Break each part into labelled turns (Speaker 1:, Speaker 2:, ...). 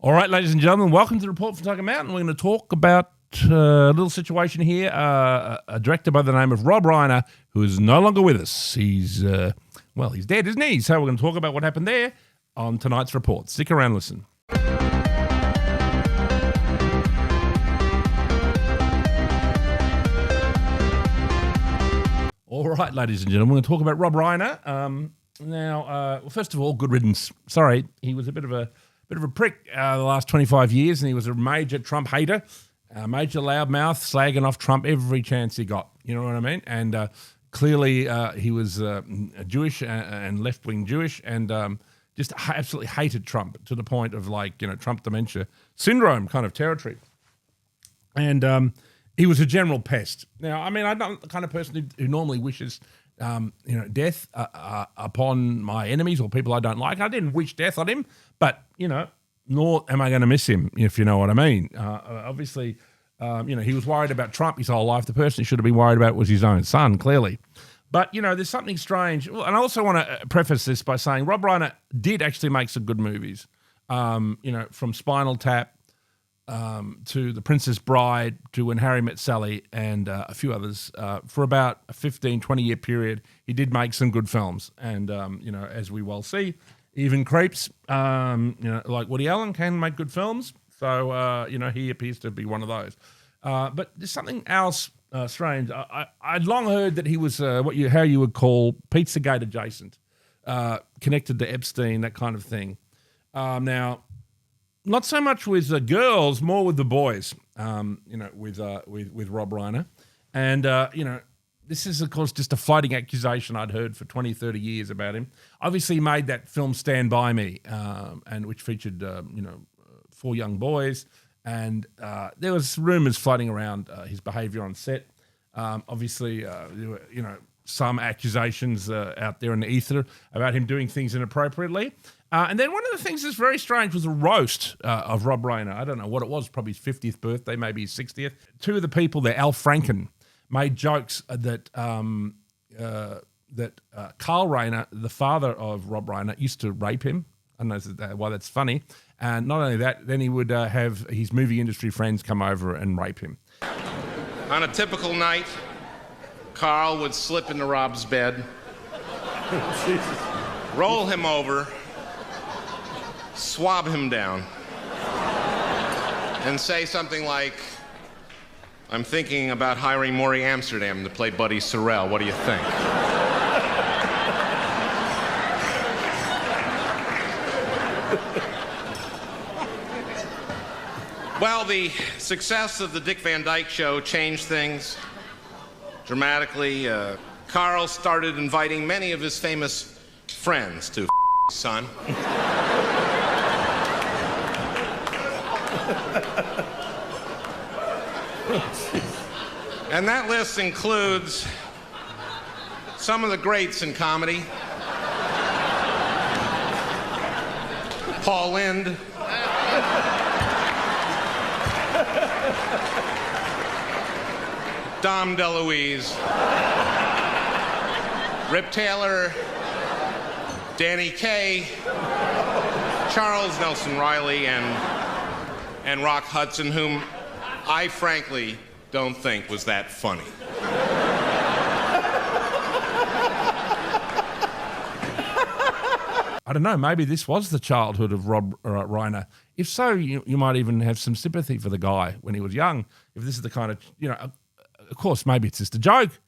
Speaker 1: All right, ladies and gentlemen, welcome to the Report from Tiger Mountain. We're going to talk about a little situation here. A director by the name of Rob Reiner, who is no longer with us. He's dead, isn't he? So we're going to talk about what happened there on tonight's report. Stick around, listen. All right, ladies and gentlemen, we're going to talk about Rob Reiner. Now, first of all, good riddance. Sorry, he was a bit of a prick the last 25 years, and he was a major Trump hater, a major loudmouth, slagging off Trump every chance he got. You know what I mean? And clearly he was Jewish and left-wing Jewish, and just absolutely hated Trump to the point of Trump dementia syndrome kind of territory. And he was a general pest. Now, I mean, I'm not the kind of person who normally wishes death upon my enemies or people I don't like. I didn't wish death on him, but, nor am I going to miss him, if you know what I mean. Obviously, he was worried about Trump his whole life. The person he should have been worried about was his own son, clearly. But, there's something strange. And I also want to preface this by saying Rob Reiner did actually make some good movies, from Spinal Tap to The Princess Bride, to When Harry Met Sally, and a few others. For about a 15, 20-year period, he did make some good films. And, as we well see, even creeps, like Woody Allen can make good films. So, he appears to be one of those. But there's something else strange. I'd long heard that he was how you would call Pizzagate adjacent, connected to Epstein, that kind of thing. Now, not so much with the girls, more with the boys, with Rob Reiner. And, this is, of course, just a floating accusation I'd heard for 20, 30 years about him. Obviously, he made that film Stand By Me, and which featured, 4 young boys. And there was rumours floating around his behaviour on set. Obviously, there were, some accusations out there in the ether about him doing things inappropriately. And then one of the things that's very strange was a roast of Rob Reiner. I don't know what it was, probably his 50th birthday, maybe his 60th. Two of the people there, Al Franken, made jokes that Carl Reiner, the father of Rob Reiner, used to rape him. I don't know why that's funny. And not only that, then he would have his movie industry friends come over and rape him.
Speaker 2: On a typical night, Carl would slip into Rob's bed, roll him over, swab him down, and say something like, "I'm thinking about hiring Maury Amsterdam to play Buddy Sorrell. What do you think?" Well, the success of the Dick Van Dyke Show changed things dramatically. Carl started inviting many of his famous friends to son. And that list includes some of the greats in comedy. Paul Lynde. Dom DeLuise. Rip Taylor. Danny Kaye. Charles Nelson Riley, and Rock Hudson, whom I frankly don't think was that funny.
Speaker 1: I don't know, maybe this was the childhood of Rob Reiner. If so, you might even have some sympathy for the guy when he was young. If this is the kind of, of course, maybe it's just a joke,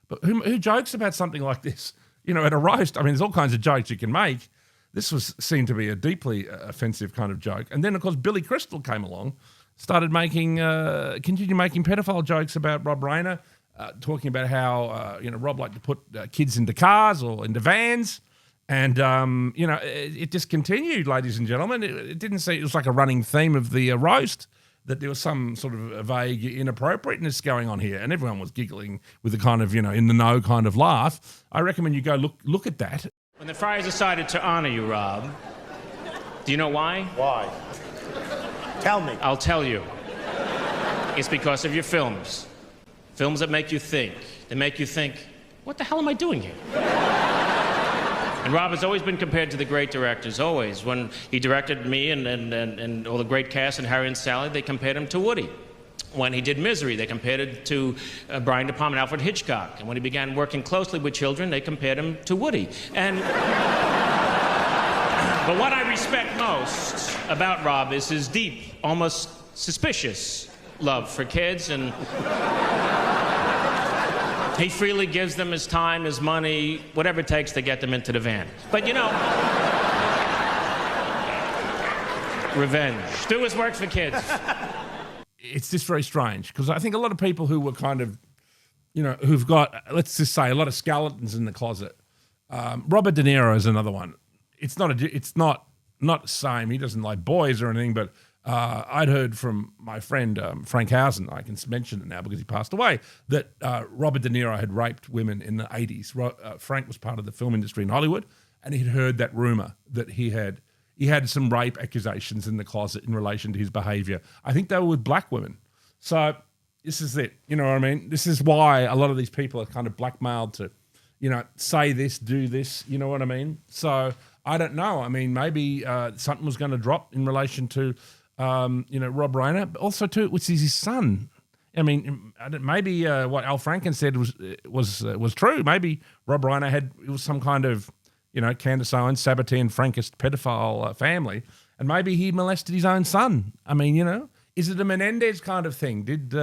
Speaker 1: but who jokes about something like this? At a roast, I mean, there's all kinds of jokes you can make. This was seen to be a deeply offensive kind of joke. And then, of course, Billy Crystal came along, started continued making pedophile jokes about Rob Reiner, talking about how, Rob liked to put kids into cars or into vans. And, it just continued, ladies and gentlemen. It didn't seem, it was like a running theme of the roast, that there was some sort of vague inappropriateness going on here. And everyone was giggling with a kind of, in the know kind of laugh. I recommend you go look at that.
Speaker 3: When the Friars decided to honor you, Rob, do you know why?
Speaker 4: Why? Tell me.
Speaker 3: I'll tell you. It's because of your films. Films that make you think. They make you think, what the hell am I doing here? And Rob has always been compared to the great directors, always. When he directed me and all the great cast in Harry and Sally, they compared him to Woody. When he did Misery, they compared it to Brian De Palma and Alfred Hitchcock. And when he began working closely with children, they compared him to Woody. And but what I respect most about Rob is his deep, almost suspicious love for kids, and he freely gives them his time, his money, whatever it takes to get them into the van. But you know, revenge. Do his work for kids.
Speaker 1: It's just very strange because I think a lot of people who were kind of, you know, who've got, let's just say, a lot of skeletons in the closet. Robert De Niro is another one. It's not the same. He doesn't like boys or anything, but I'd heard from my friend Frank Housen, I can mention it now because he passed away, that Robert De Niro had raped women in the 80s. Frank was part of the film industry in Hollywood, and he'd heard that rumor that he had some rape accusations in the closet in relation to his behavior. I think they were with black women. So this is it. You know what I mean? This is why a lot of these people are kind of blackmailed to, you know, say this, do this. You know what I mean? So I don't know. I mean, maybe something was going to drop in relation to, you know, Rob Reiner, but also too, which is his son. I mean, maybe what Al Franken said was true. Maybe Rob Reiner it was some kind of, you know, Candace Owens, Sabaton, Frankist pedophile family, and maybe he molested his own son. I mean, you know, is it a Menendez kind of thing? Did,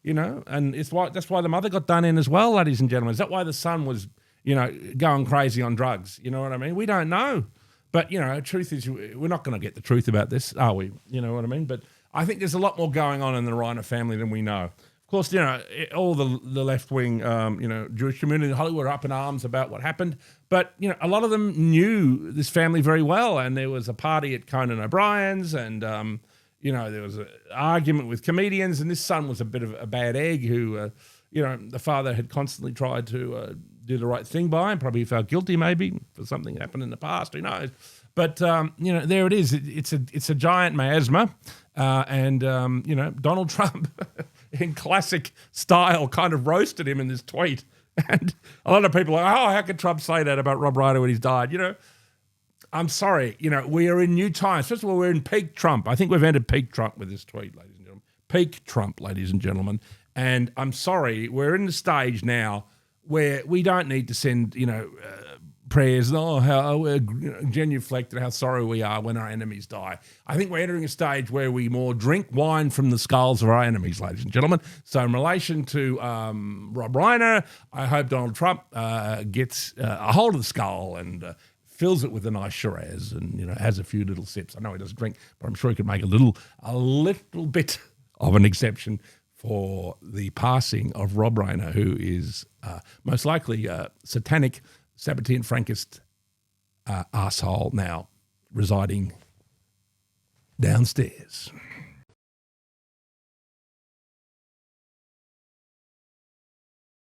Speaker 1: you know, and that's why the mother got done in as well, ladies and gentlemen. Is that why the son was, you know, going crazy on drugs? You know what I mean? We don't know. But, you know, truth is, we're not going to get the truth about this, are we? You know what I mean? But I think there's a lot more going on in the Reiner family than we know. Of course, you know, all the left-wing, you know, Jewish community in Hollywood are up in arms about what happened. But, you know, a lot of them knew this family very well. And there was a party at Conan O'Brien's and, you know, there was an argument with comedians. And this son was a bit of a bad egg who, you know, the father had constantly tried to do the right thing by him. Probably felt guilty maybe for something that happened in the past. Who knows? But, you know, there it is. It's a giant miasma. And, you know, Donald Trump, in classic style, kind of roasted him in this tweet. And a lot of people are like, oh, how could Trump say that about Rob Reiner when he's died? You know, I'm sorry. You know, we are in new times. First of all, we're in peak Trump. I think we've entered peak Trump with this tweet, ladies and gentlemen. Peak Trump, ladies and gentlemen. And I'm sorry, we're in the stage now where we don't need to send, you know, prayers, how we're genuflect and how sorry we are when our enemies die. I think we're entering a stage where we more drink wine from the skulls of our enemies, ladies and gentlemen. So in relation to Rob Reiner, I hope Donald Trump gets a hold of the skull and fills it with a nice Shiraz and, you know, has a few little sips. I know he doesn't drink, but I'm sure he could make a little bit of an exception for the passing of Rob Reiner, who is most likely satanic Sabaton Frankist asshole now residing downstairs.